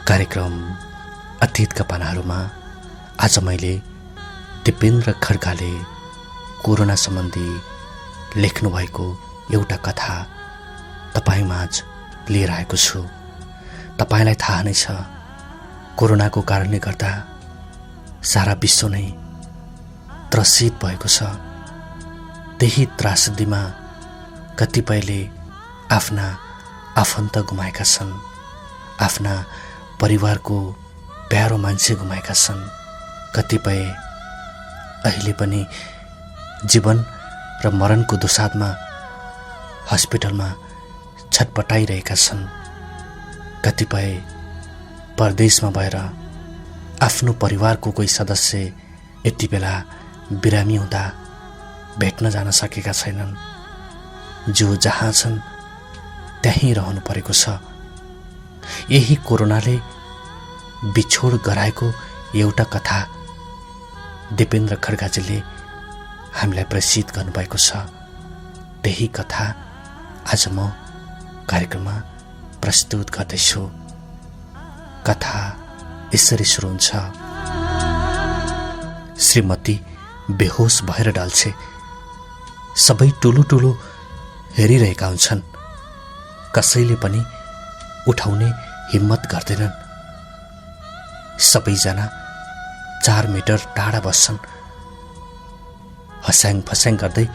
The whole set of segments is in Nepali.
कार्यक्रम अतीतका पानाहरूमा आज मैले दिपेन्द्र खड्काले कोरोना सम्बन्धी लेख्नुभएको एउटा कथा तपाईमाझ लिएर आएको छु। तपाईलाई थाहा नै छ, कोरोनाको कारणले गर्दा सारा विश्व नै त्रसित भएको छ। त्यही त्रासदीमा कतिपयले आफ्ना आफन्त गुमाएका छन्, आफ्ना परिवारको प्यारो मान्छे गुमाएका छन्। कतिपय अहिले पनि जीवन र मरणको दुसादमा हस्पिटलमा छटपटाइरहेका छन्। कतिपय परदेशमा भएर आफ्नो परिवारको कोही सदस्य यति बेला बिरामी हुँदा भेट्न जान सकेका छैनन्। जो जहाँ छन् त्यहीँ रहनु परेको छ। यही कोरोनाले बिछोड गराएको एउटा कथा दिपेन्द्र खड्काजीले हामीलाई प्रेषित गर्नुभएको छ। त्यही कथा आज म कार्यक्रममा प्रस्तुत गर्दैछु। कथा यसरी सुरु हुन्छ। श्रीमती बेहोस भएर डाल्छे। सबै टुलु टुलु हेरिरहेका हुन्छन्। कसैले पनि उठाउने हिम्मत गर्दैनन्। सबैजना 4 मिटर टाढा बस्छन्। हस्याङ फस्याङ गर्दै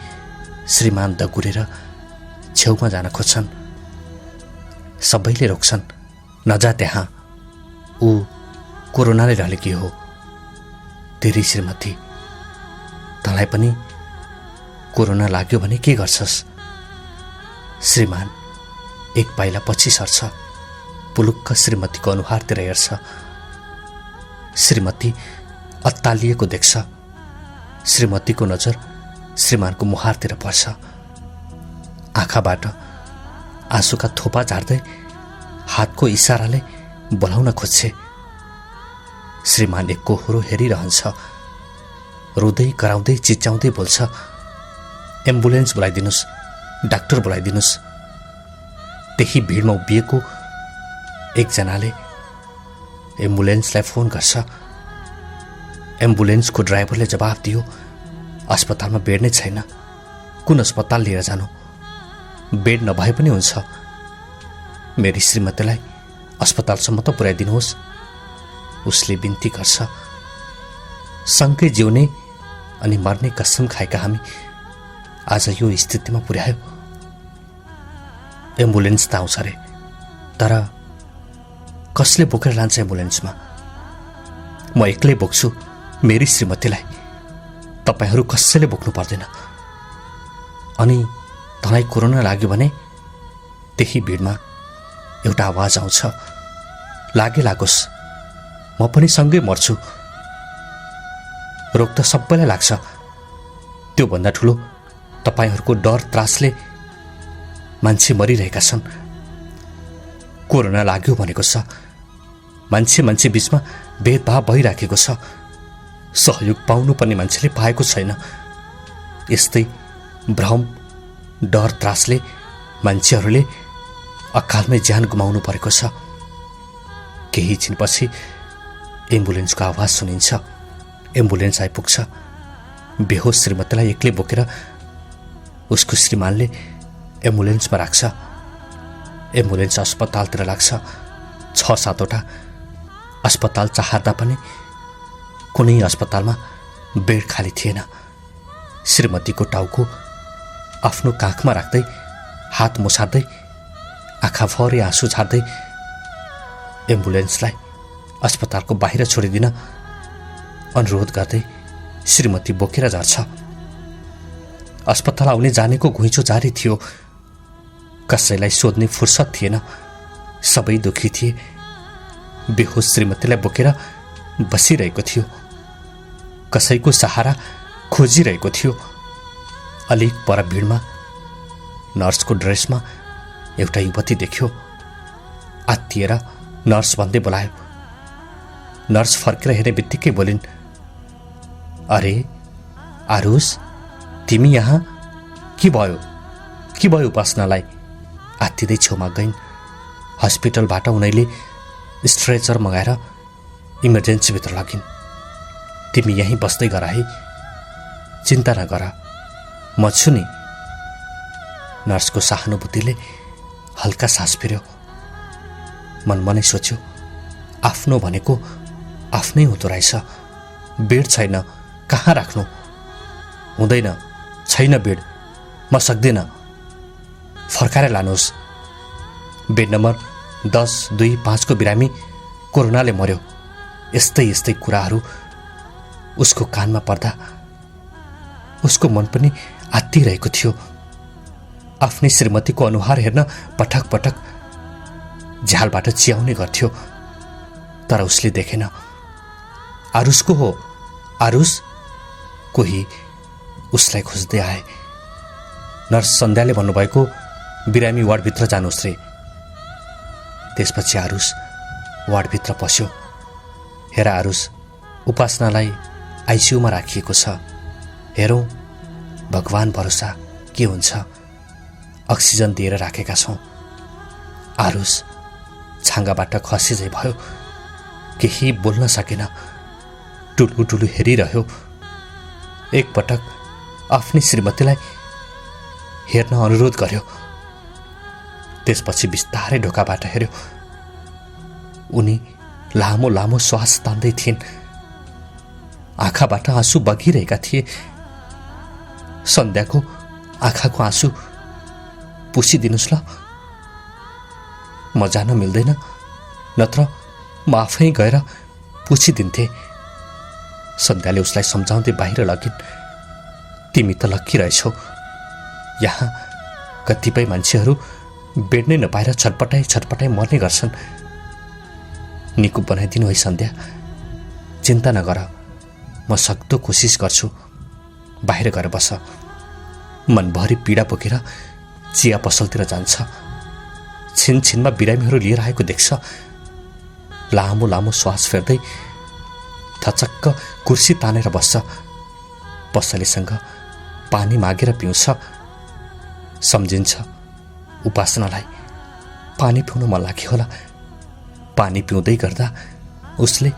श्रीमान दगुरेर छेउमा जान खोज्छन्। सबैले रोक्छन्, नजा त्यहाँ, ऊ कोरोनाले ढलेकी हो। तेरी श्रीमती, तँलाई पनि कोरोना लाग्यो भने के गर्छस्? श्रीमान एक पाइला पछि सर्छ, पुलुक्क श्रीमतीको अनुहारतिर हेर्छ। श्रीमती अत्तालिएको देख्छ। श्रीमतीको नजर श्रीमानको मुहारतिर पर्छ। आँखाबाट आँसुका थोपा झार्दै हातको इसाराले बोलाउन खोज्छे। श्रीमान एक कोहोरो हेरिरहन्छ। रुँदै कराउँदै चिच्याउँदै बोल्छ, एम्बुलेन्स बोलाइदिनुस्, डाक्टर बोलाइदिनुस्। त्यही भिडमा उभिएको एकजनाले एम्बुलेन्सलाई फोन गर्छ। एम्बुलेन्सको ड्राइभरले जवाफ दियो, अस्पतालमा बेड नै छैन, कुन अस्पताल लिएर जानु? बेड नभए पनि हुन्छ, मेरी श्रीमतीलाई अस्पतालसम्म त पुर्याइदिनुहोस्। उसले बिन्ती गर्छ। सँगै जिउने अनि मर्ने कसम खाएका हामी आज यो स्थितिमा पुर्यायो। एम्बुलेन्स त आउँछ रे, तर कसले बोकेर लान्छ एम्बुलेन्समा? म एक्लै बोक्छु मेरी श्रीमतीलाई, तपाईहरू कसैले बोक्नु पर्दैन। अनि तँलाई कोरोना लाग्यो भने त्यही भिडमा एउटा आवाज आउँछ, लागे लागोस्, म पनि सँगै मर्छु। रोग त सबैलाई लाग्छ, त्योभन्दा ठुलो तपाईहरूको डर त्रासले मान्छे मरिरहेका छन्। कोरोना लाग्यो भनेको छ, मान्छे मान्छे बीचमा भेदभाव भइराखेको छ। सहयोग पाउनु पर्ने मान्छेले पाएको छैन। यस्तै भ्रम डर त्रासले मान्छेहरूले अकालमै ज्यान गुमाउनु परेको छ। केही छिनपछि एम्बुलेन्सको आवाज सुनिन्छ। एम्बुलेन्स आइपुग्छ। बेहोस श्रीमतीलाई एक्लै बोकेर उसको श्रीमानले एम्बुलेन्समा राख्छ। एम्बुलेन्स अस्पतालतिर लाग्छ। 6-7वटा अस्पताल चाहर्दा पनि कुनै अस्पतालमा बेड खाली थिएन। श्रीमतीको टाउको आफ्नो काखमा राख्दै हात मुसार्दै आँखाभरि आँसु झार्दै एम्बुलेन्सलाई अस्पतालको बाहिर छोडिदिन अनुरोध गर्दै श्रीमती बोकेर झर्छ। अस्पताल आउने जानेको घुइँचो जारी थियो। कसैलाई सोध्ने फुर्सद थिएन। सबै दुखी थिए। बेहोस श्रीमतीलाई बोकेर बसिरहेको थियो। कसैको सहारा खोजिरहेको थियो। अलिक पर भिडमा नर्सको ड्रेसमा एउटा युवती देख्यो। आत्तिएर नर्स भन्दै बोलायो। नर्स फर्केर हेर्ने बित्तिकै बोलिन्, अरे आरुष, तिमी यहाँ? के भयो उपासनालाई? आत्तिँदै छेउमा गइन्। हस्पिटलबाट उनैले स्ट्रेचर मगाएर इमर्जेन्सीभित्र लगिन्। तिमी यहीँ बस्दै गर है, चिन्ता नगर, म छु नि। नर्सको सहानुभूतिले हल्का सास फेर्यो। मनमनै सोच्यो, आफ्नो भनेको आफ्नै हुँदो रहेछ। बेड छैन, कहाँ राख्नु? हुँदैन, छैन बेड, म सक्दिनँ, फर्काएर लानुहोस्। बेड नम्बर 10, 2, 5 को बिरामी कोरोनाले मर्यो। यस्तै यस्तै कुराहरू उसको कानमा पर्दा उसको मन पनि आत्तिरहेको थियो। आफ्नै श्रीमतीको अनुहार हेर्न पटक पटक झ्यालबाट चियाउने गर्थ्यो, तर उसले देखेन। आरुषको हो, आरुष। कोही उसलाई खोज्दै आए। नर्स सन्ध्याले भन्नुभएको बिरामी वार्डभित्र जानुहोस् रे। त्यसपछि आरुष वार्डभित्र पस्यो। हेर आरुष, उपासनालाई आइसियुमा राखिएको छ। हेरौँ भगवान भरोसा के हुन्छ। अक्सिजन दिएर राखेका छौँ। आरुष छाँगाबाट खसिँदै भयो। केही बोल्न सकेन। टुलु टुलु हेरिरह्यो। एकपटक आफ्नै श्रीमतीलाई हेर्न अनुरोध गर्यो। त्यसपछि बिस्तारै ढोकाबाट हेर्यो। उनी लामो लामो श्वास तान्दै थिइन्। आँखाबाट आँसु बगिरहेका थिए। सन्ध्याको आँखाको आँसु पुछिदिनुहोस् ल, म जान मिल्दैन, नत्र म आफै गएर पुछिदिन्थे। सन्ध्याले उसलाई सम्झाउँदै बाहिर लगिन्। तिमी त लक्की रहेछौ। यहाँ कतिपय मान्छेहरू बेड नै नपाएर छटपटाई छटपटाई मर्ने गर्छन्। निको बनाइदिनु है सन्ध्या, चिन्ता नगर, म सक्दो कोसिस गर्छु। बाहिर गएर बस। मनभरि पीडा बोकेर चिया पसलतिर जान्छ। छिनछिनमा बिरामीहरू लिएर आएको देख्छ। लामो लामो श्वास फेर्दै थचक्क कुर्सी तानेर बस्छ। पसलेसँग पानी मागेर पिउँछ। सम्झिन्छ उपासनालाई पानी पिउन मन लाग्यो होला। पानी पिउँदै गर्दा उसले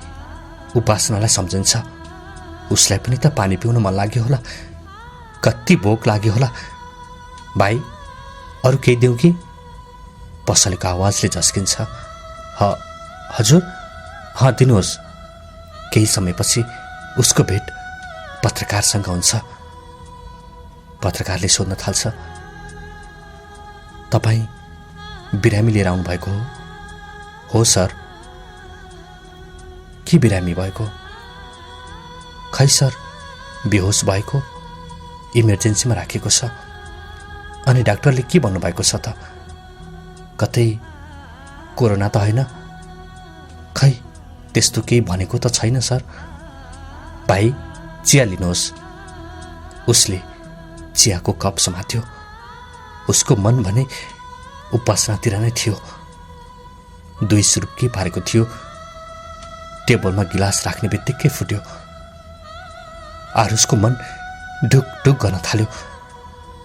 उपासनालाई सम्झिन्छ। उसलाई पनि त पानी पिउन मन लाग्यो होला। कति भोक लाग्यो होला। भाइ, अरू केही दिउँ कि? पसलेको आवाजले झस्किन्छ। हजुर, दिनुहोस्। केही समयपछि उसको भेट पत्रकारसँग हुन्छ। पत्रकारले सोध्न थाल्छ, तपाईँ बिरामी लिएर आउनुभएको हो? हो सर। के बिरामी भएको? खै सर, बेहोस भएको, इमर्जेन्सीमा राखेको छ। अनि डाक्टरले के भन्नुभएको छ त? कतै कोरोना त होइन? खै, त्यस्तो केही भनेको त छैन सर। भाइ, चिया लिनुहोस्। उसले चियाको कप समात्यो। उसको मन भने उपासनातिर नै थियो। 2 सुरुक्की पारेको थियो। टेबलमा गिलास राख्ने बित्तिकै फुट्यो। आरुषको मन ढुक ढुक गर्न थाल्यो।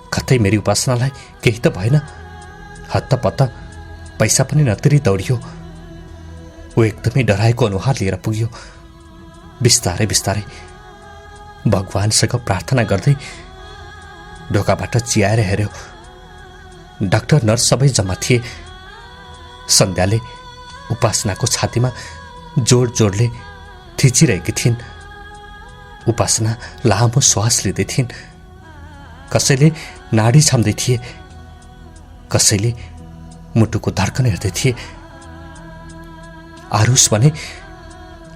कतै मेरी उपासनालाई केही त भएन? हत्तपत्त पैसा पनि नतिरी दौडियो। ऊ एकदमै डराएको अनुहार लिएर पुग्यो। बिस्तारै बिस्तारै भगवानसँग प्रार्थना गर्दै ढोकाबाट चियाएर हेर्यो। डाक्टर नर्स सबै जम्मा थिए। सन्ध्याले उपासनाको छातीमा जोड जोडले थिचिरहेकी थिइन्। उपासना लामो श्वास लिँदै थिइन्। कसैले नाडी छाम्दै थिए, कसैले मुटुको धड्कन हेर्दै थिए। आरुष भने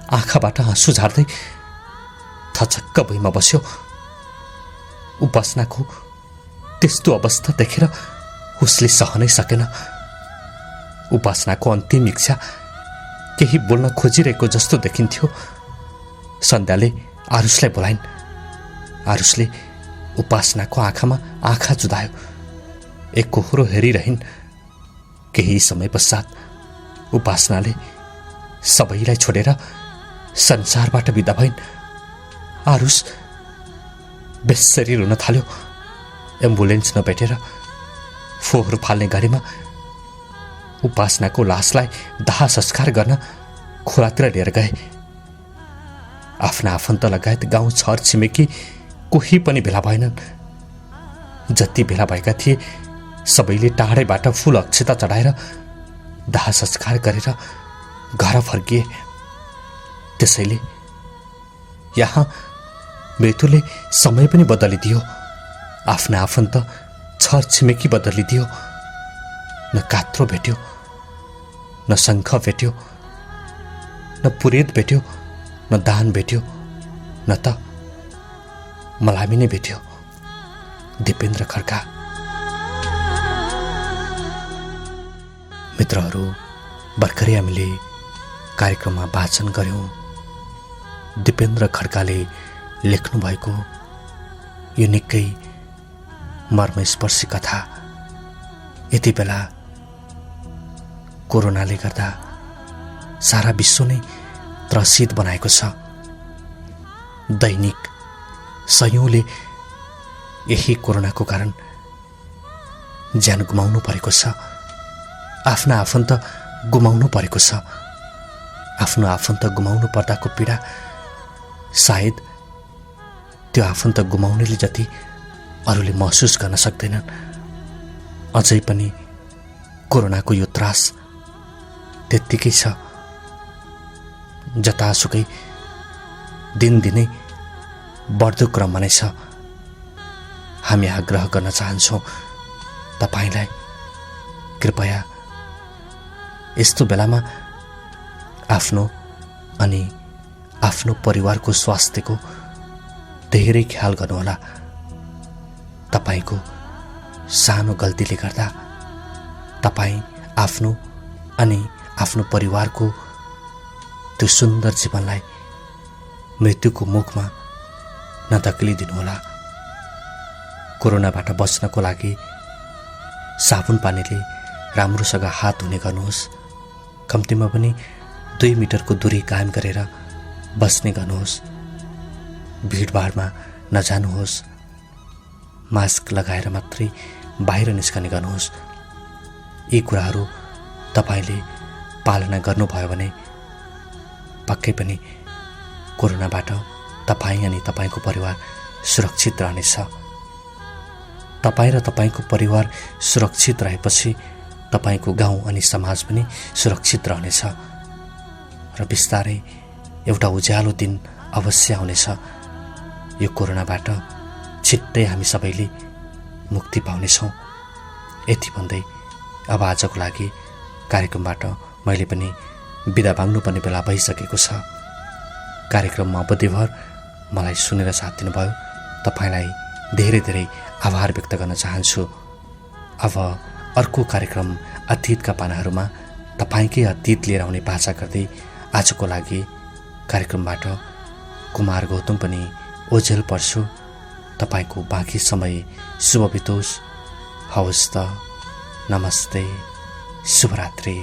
आँखाबाट आँसु झार्दै थचक्क भुइँमा बस्यो। उपासनाको त्यस्तो अवस्था देखेर उसले सहनै सकेन। उपासनाको अन्तिम इच्छा केही बोल्न खोजिरहेको जस्तो देखिन्थ्यो। सन्ध्याले आरुषलाई बोलाइन्। आरुषले उपासनाको आँखामा आँखा जुधायो। एकहोरो हेरिरहिन्। केही समय पश्चात उपासनाले सबैलाई छोडेर संसारबाट बिदा भइन्। आरुष बेसरी रुन थाल्यो। एम्बुलेन्स नभेटेर फोहोर फाल्ने गाडीमा उपासनाको लासलाई दाह संस्कार गर्न खोलातिर लिएर गए। आफ्ना आफन्त लगायत गाउँ छर छिमेकी कोही पनि भेला भएनन्। जति भेला भएका थिए सबैले टाढैबाट फूल अक्षता चढाएर दाह संस्कार गरेर घर फर्किए। त्यसैले यहाँ मृत्युले समय पनि बदलिदियो। आफ्ना आफन्त छर छिमेकी बदलिदियो। न कात्रो भेट्यो, न शङ्ख भेट्यो, न पुरेत भेट्यो, न दान भेट्यो, न त मलामी नै भेट्यो। दिपेन्द्र खड्का। मित्रहरू, भर्खरै हामीले कार्यक्रममा वाचन गर्यौं दिपेन्द्र खड्काले लेख्नु भएको यो निकै मर्मस्पर्शी कथा। यति बेला कोरोनाले गर्दा सारा विश्व नै त्रसित बनाएको छ। दैनिक सयौंले यही कोरोनाको कारण ज्यान गुमाउनु परेको छ। आफ्ना आफन्त गुमाउनु परेको छ। आफ्नो आफन्त गुमाउनु पर्दाको पीडा सायद त्यो आफन्त गुमाउनेले जति अरूले महसुस गर्न सक्दैनन्। अझै पनि कोरोनाको यो त्रास त्यत्तिकै छ। जतासुकै दिनदिनै बढ्दो क्रममा नै छ। हामी आग्रह गर्न चाहन्छौँ तपाईलाई, कृपया यस्तो बेलामा आफ्नो अनि आफ्नो परिवारको स्वास्थ्यको धेरै ख्याल गर्नुहोला। तपाईको सानो गल्तीले गर्दा तपाई आफ्नो अनि आफ्नो परिवारको त्यो सुन्दर जीवनलाई मृत्युको मुखमा नधकेलिदिनुहोला। कोरोनाबाट बच्नको लागि साबुन पानीले राम्रोसँग हात धुने गर्नुहोस्। कम्तीमा पनि 2 मिटरको दूरी कायम गरेर बस्ने गर्नुहोस्। भिडभाडमा नजानुहोस्। मास्क लगाएर मात्रै बाहिर निस्कने गर्नुहोस्। यी कुराहरू तपाईले पालना गर्नुभयो भने पक्कै पनि कोरोनाबाट तपाईं अनि तपाईको परिवार सुरक्षित रहनेछ। तपाईं र तपाईको परिवार सुरक्षित रहेपछि तपाईको गाउँ अनि समाज पनि सुरक्षित रहनेछ र बिस्तारै एउटा उज्यालो दिन अवश्य आउनेछ। यो कोरोनाबाट छिट्टै हामी सबैले मुक्ति पाउनेछौँ। यति भन्दै अब आजको लागि कार्यक्रमबाट मैले पनि बिदा माग्नुपर्ने बेला भइसकेको छ। कार्यक्रममा अवधिभर मलाई सुनेर साथ दिनुभयो तपाईलाई धेरै धेरै आभार व्यक्त गर्न चाहन्छु। अब अर्को कार्यक्रम अतीतका पानाहरूमा तपाईकै अतीत लिएर आउने बाचा गर्दै आजको लागि कार्यक्रमबाट कुमार गौतम पनि ओझेल पर्छु। तपाईको बाँकी समय शुभ बितोस्। हवस् त, नमस्ते, शुभरात्रि।